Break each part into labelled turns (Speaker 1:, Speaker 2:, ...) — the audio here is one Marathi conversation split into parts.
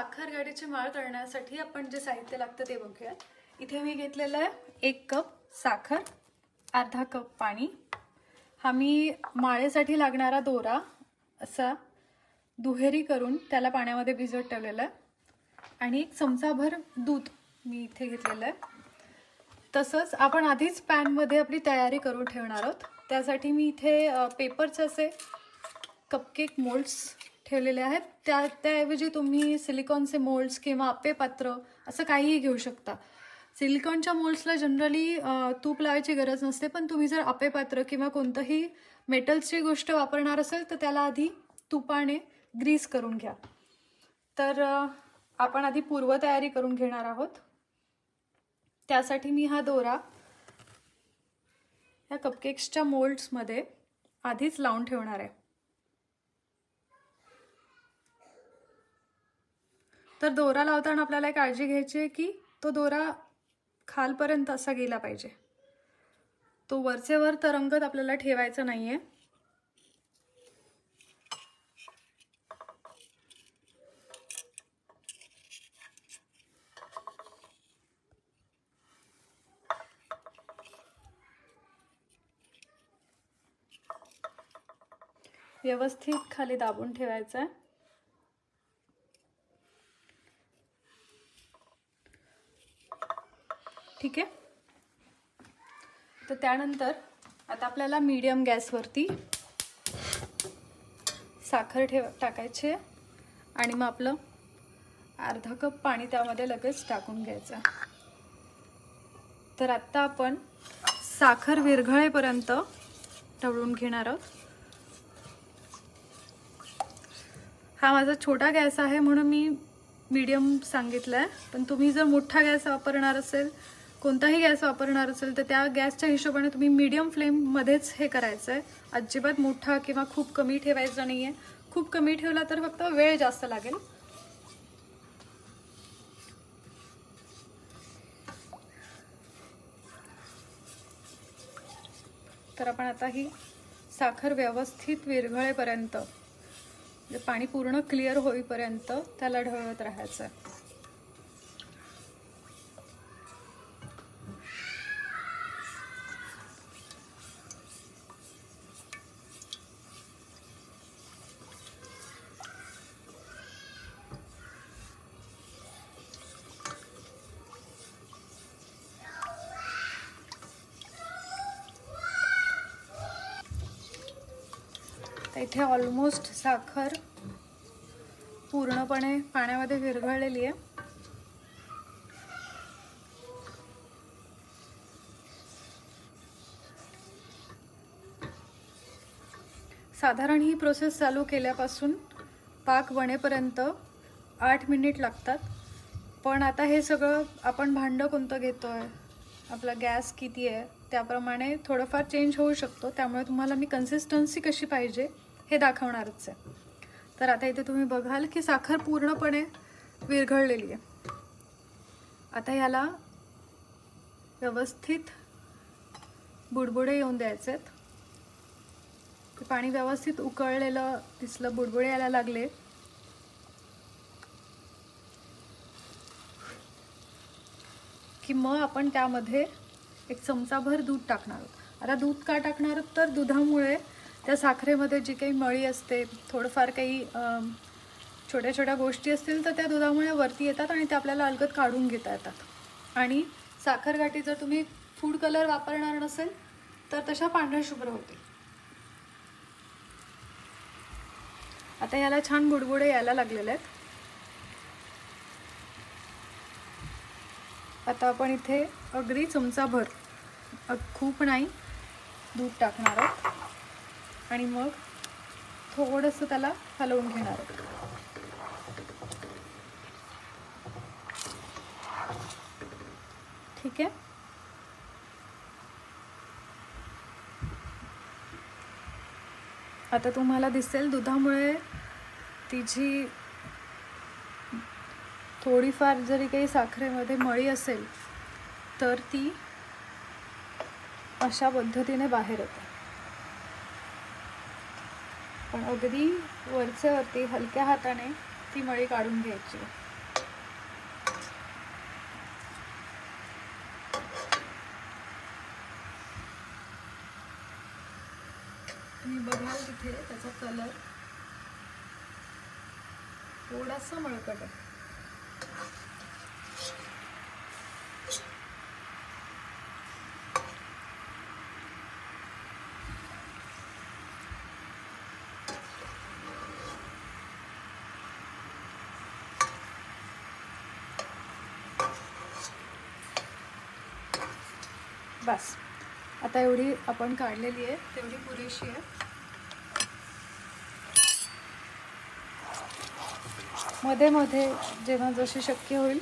Speaker 1: साखर गाठीची माळ करण्यासाठी आपण जे साहित्य लागतं ते बघूया। इथे मी घेतलेलं आहे 1 कप साखर, अर्धा कप पाणी। हा मी माळेसाठी लागणारा दोरा असा दुहेरी करून त्याला पाण्यामध्ये भिजवत ठेवलेला आहे आणि 1 चमचाभर दूध मी इथे घेतलेलं आहे। तसंच आपण आधीच पॅन मध्ये आपली तयारी करून ठेवणार आहोत। त्यासाठी मी इथे पेपरचे असे कपकेक मोल्ड्स ठेवलेले आहेत। त्याऐवजी तुम्ही सिलिकॉनचे मोल्ड्स किंवा आप्पे पात्र असं काहीही घेऊ शकता। सिलिकॉनच्या मोल्ड्सला जनरली तूप लावायची गरज नसते, पण तुम्ही जर आप्पे पात्र किंवा कोणतंही मेटल्सची गोष्ट वापरणार असेल तर त्याला आधी तुपाने ग्रीस करून घ्या। तर आपण आधी पूर्वतयारी करून घेणार आहोत। त्यासाठी मी हा दोरा या कपकेक्सच्या मोल्ड्समध्ये आधीच लावून ठेवणार आहे। तर दोरा लावताना आपल्याला काळजी घ्यायची आहे की तो दोरा खालपर्यंत असा गेला पाहिजे, तो वरचे वर तरंगत आपल्याला ठेवायचा नाहीये। व्यवस्थित खाली दाबून ठेवायचा आहे। ठीक आहे। तर त्यानंतर आता आपल्याला मीडियम गॅसवरती साखर टाकायची आणि मग आपलं अर्धा कप पाणी त्यामध्ये लगेच टाकून घ्यायचं। तर आता आपण साखर विरघळेपर्यंत ढवळून घेणार आहोत। हा माझा छोटा गॅस आहे म्हणून मी मीडियम सांगितलाय, पण तुम्ही जर मोठा गॅस वापरणार असेल, कोणताही गॅस वापरणार असेल तर त्या गॅसच्या हिशोबाने तुम्ही मीडियम फ्लेम मध्येच हे करायचं आहे। अजिबात मोठा किंवा खूप कमी ठेवायचा नाहीये। खूप कमी ठेवला तर फक्त वेळ जास्त लागेल। तर आपण आता ही साखर व्यवस्थित विरघळेपर्यंत, म्हणजे पाणी पूर्ण क्लिअर होईपर्यंत त्याला ढवळत राहायचं आहे। इथे ऑलमोस्ट साखर पूर्णपणे पाण्यामध्ये विरघळलेली आहे। साधारण ही प्रोसेस चालू केल्यापासून पाक बनेपर्यंत 8 मिनिट लागतात। पण आता हे सगळं आपण भांडं कोणतं घेतोय, आपला गॅस किती आहे त्याप्रमाणे थोडंफार चेंज होऊ शकतो। त्यामुळे तुम्हाला मी कन्सिस्टन्सी कशी पाहिजे हे दाखवणारच आहे। तर आता इथे तुम्ही बघाल की साखर पूर्णपणे विरघळलेली आहे। आता याला व्यवस्थित बुडबुडे येऊन द्यायचे आहेत। पाणी व्यवस्थित उकळलेलं दिसलं, बुडबुडे यायला लागले की मग आपण त्यामध्ये 1 चमचाभर दूध टाकणार आहोत। आता दूध का टाकणार आहोत, तर दुधामुळे त्या साखरेमध्ये जी काही मळी असते, थोडंफार काही छोट्या छोट्या गोष्टी असतील तर त्या दुधामुळे वरती येतात आणि ते आपल्याला अलगद काढून घेता येतात। आणि साखर गाठी जर तुम्ही फूड कलर वापरणार नसेल तर तशा पांढऱ्या शुभ्र होतील। आता याला छान बुडबुडे यायला लागलेले आहेत। आता आपण इथे अगदी चमचाभर, खूप नाही, दूध टाकणार आहोत आणि मग थोडंसं त्याला हलवून घेणार आहोत। ठीक आहे। आता तुम्हाला दिसेल दुधामुळे ती जी थोडीफार जरी काही साखरेमध्ये मळी असेल तर ती अशा पद्धतीने बाहेर येते। पण अगदी वरच्या वरती हलक्या हाताने ती मळी काढून घ्यायची। तुम्ही बघाल तिथे त्याचा कलर थोडासा मळकट आहे. बस आता एवढी आपण काढलेली आहे तेवढी पुरेशी आहे. मध्ये मध्ये जेव्हा जशी शक्य होईल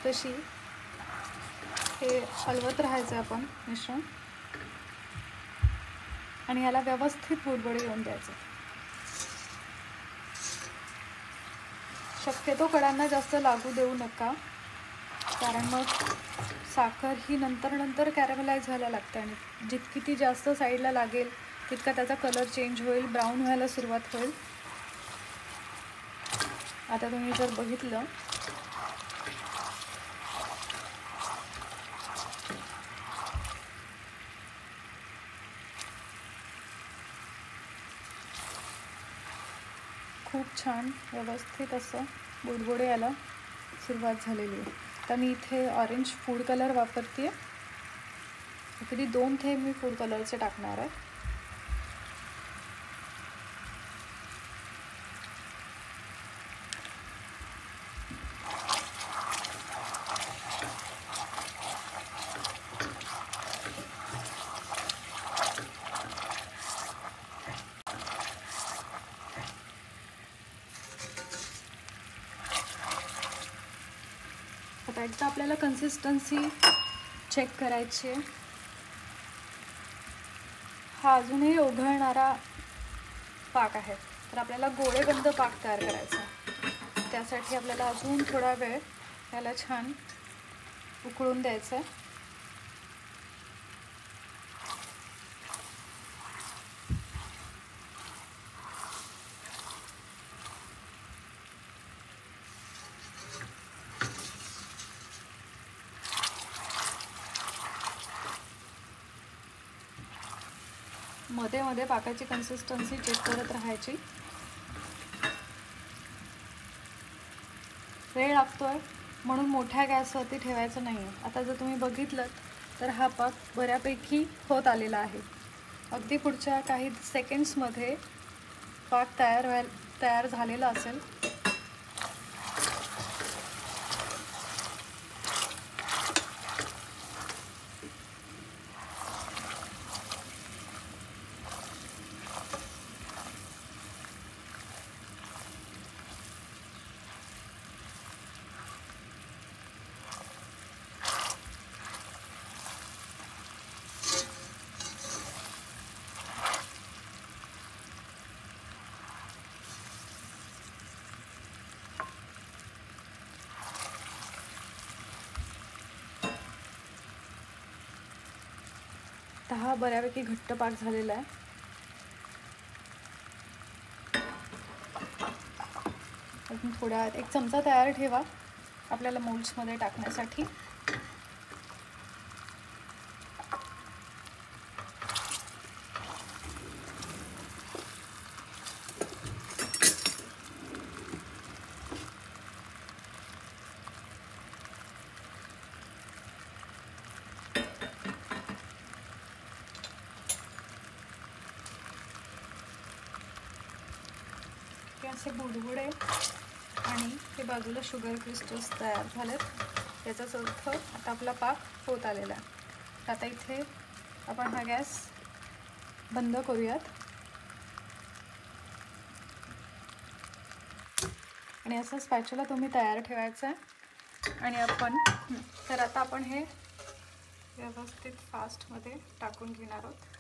Speaker 1: तशी हे हलवत राहायचं आपण मिश्रण आणि याला व्यवस्थित बुडबुडे येऊन द्यायचं. शक्यतो कडांना जास्त लागू देऊ नका, कारण मग साखर ही नंतर कॅरमलाइज व्हायला लागते आणि जितकी ती जास्त साईडला लागेल तितका त्याचा कलर चेंज होईल, ब्राऊन व्हायला सुरुवात होईल. आता तुम्ही जर बघितलं खूप छान व्यवस्थित असं बुडबुडे यायला सुरुवात झालेली आहे. तर मी इथे ऑरेंज फूड कलर वापरते आहे. अगदी 2 थेंब मी फूड कलरचे टाकणार आहे. आता एकदा आपल्याला कन्सिस्टन्सी चेक करायची आहे. हा अजूनही ओघळणारा पाक आहे, तर आपल्याला गोळेबंद पाक तयार करायचा आहे. त्यासाठी आपल्याला अजून थोडा वेळ याला छान उकळून द्यायचं आहे. मध्ये मध्ये पाकाची कन्सिस्टन्सी चेक करत राहायची. वेळ लागतोय म्हणून मोठ्या गॅसवरती ठेवायचं नाही आहे. आता जर तुम्ही बघितलं तर हा पाक बऱ्यापैकी होत आलेला आहे. अगदी पुढच्या काही सेकंड्समध्ये पाक तयार झालेला असेल. तर हा बऱ्यापैकी घट्ट पाक झालेला आहे. अजून थोड्या एक चमचा तयार ठेवा आपल्याला मोल्ड्समध्ये टाकण्यासाठी. असे बुडबुडे आणि हे बाजूला शुगर क्रिस्टल्स तयार झालेत. याचाच अर्थ आता आपला पाक होत आलेला आहे. आता इथे आपण हा गॅस बंद करूयात आणि असं स्पॅच्युला तुम्ही तयार ठेवायचं आहे. आणि आता आपण हे व्यवस्थित फास्टमध्ये टाकून घेणार आहोत.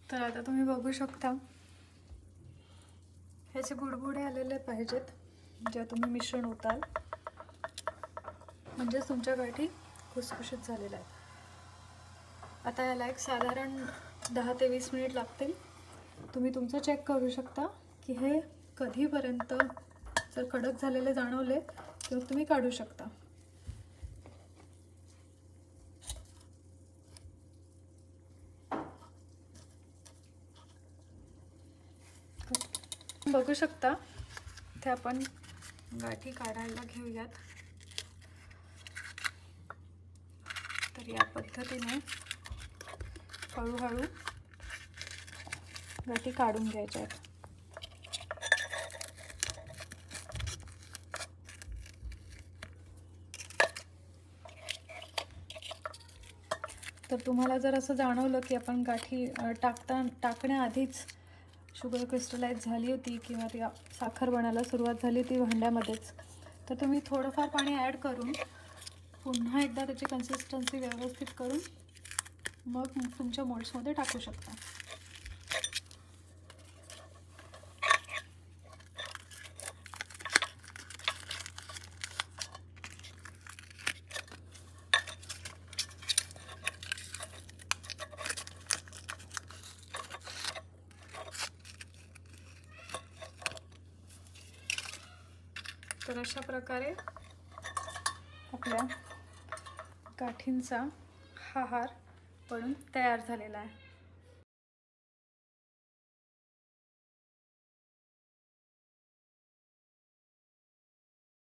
Speaker 1: तर आता तुम्ही बघू शकता ह्याचे बुडबुडे आलेले पाहिजेत जेव्हा तुम्ही मिश्रण ओताल, म्हणजेच तुमच्या गाठी खुसखुशीत झालेल्या आहेत. आता याला एक साधारण 10 ते 20 मिनिट लागतील. तुम्ही तुमचं चेक करू शकता की हे कधीपर्यंत जर कडक झालेले जाणवले तर तुम्ही काढू शकता. बघू शकता ते आपण गाठी काढायला घेऊयात. तर या पद्धतीने हळूहळू गाठी काढून घ्यायच्या आहेत. तर तुम्हाला जर असं जाणवलं की आपण गाठी टाकण्याआधीच शुगर क्रिस्टलाइज झाली होती किंवा ती साखर बनायला सुरुवात झाली होती भांड्यामध्येच, तर तुम्ही थोडंफार पाणी ॲड करून पुन्हा एकदा त्याची कन्सिस्टन्सी व्यवस्थित करून मग तुमच्या मोल्ड्समध्ये टाकू शकता. तर अशा प्रकारे आपल्या गाठींचा हा हार बनून तयार झालेला आहे.